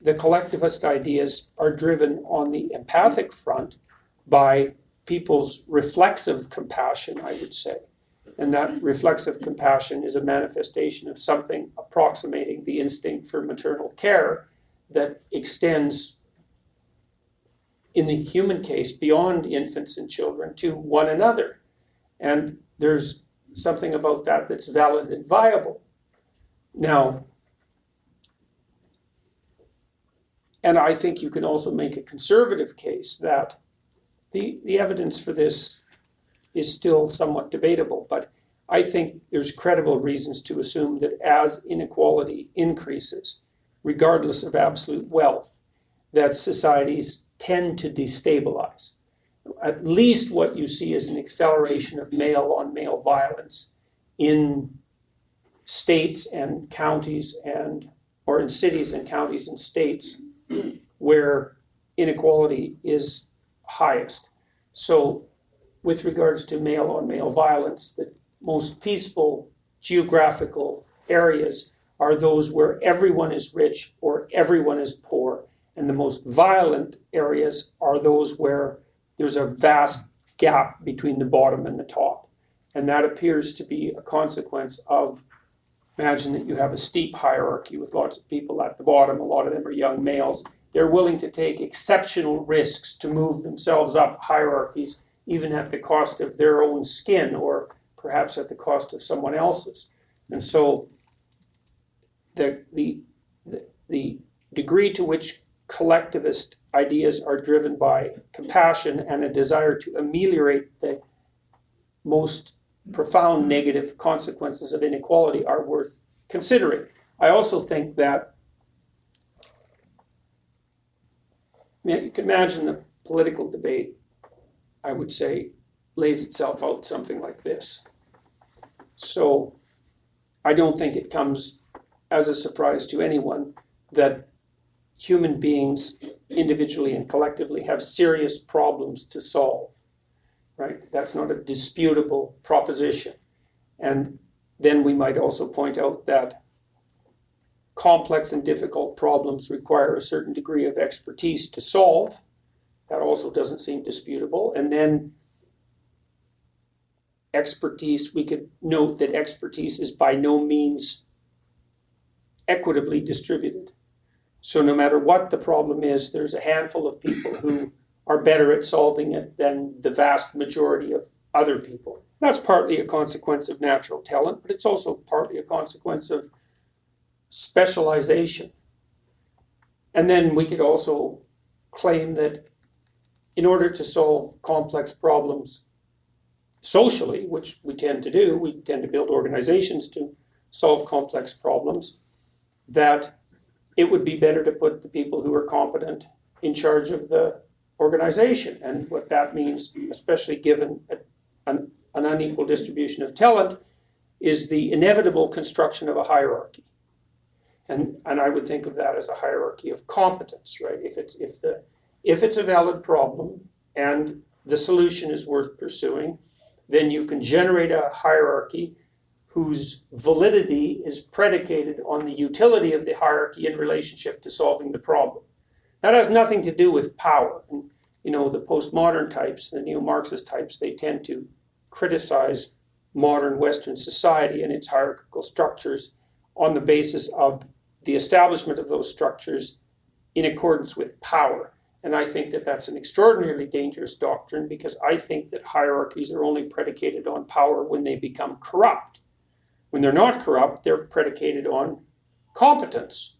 the collectivist ideas are driven on the empathic front by people's reflexive compassion, I would say. And that reflexive compassion is a manifestation of something approximating the instinct for maternal care that extends, in the human case, beyond infants and children to one another. And there's something about that that's valid and viable. Now, and I think you can also make a conservative case that the evidence for this is still somewhat debatable, but I think there's credible reasons to assume that as inequality increases, regardless of absolute wealth, that societies tend to destabilize. At least what you see is an acceleration of male-on-male violence in states and counties or in cities and counties and states where inequality is highest. So with regards to male-on-male violence, the most peaceful geographical areas are those where everyone is rich or everyone is poor. And the most violent areas are those where there's a vast gap between the bottom and the top. And that appears to be a consequence of, imagine that you have a steep hierarchy with lots of people at the bottom. A lot of them are young males. They're willing to take exceptional risks to move themselves up hierarchies, even at the cost of their own skin or perhaps at the cost of someone else's. And so the degree to which collectivist ideas are driven by compassion and a desire to ameliorate the most profound negative consequences of inequality are worth considering. I also think that you can imagine the political debate, I would say, lays itself out something like this. So I don't think it comes as a surprise to anyone that human beings individually and collectively have serious problems to solve, right? That's not a disputable proposition. And then we might also point out that complex and difficult problems require a certain degree of expertise to solve. That also doesn't seem disputable. And then expertise, we could note that expertise is by no means equitably distributed. So no matter what the problem is, there's a handful of people who are better at solving it than the vast majority of other people. That's partly a consequence of natural talent, but it's also partly a consequence of specialization. And then we could also claim that in order to solve complex problems socially, which we tend to do, we tend to build organizations to solve complex problems, that it would be better to put the people who are competent in charge of the organization. And what that means, especially given an unequal distribution of talent, is the inevitable construction of a hierarchy. And I would think of that as a hierarchy of competence, right? If it's a valid problem and the solution is worth pursuing, then you can generate a hierarchy whose validity is predicated on the utility of the hierarchy in relationship to solving the problem. That has nothing to do with power. And, the postmodern types, the neo-Marxist types, they tend to criticize modern Western society and its hierarchical structures on the basis of the establishment of those structures in accordance with power. And I think that that's an extraordinarily dangerous doctrine, because I think that hierarchies are only predicated on power when they become corrupt. When they're not corrupt, they're predicated on competence.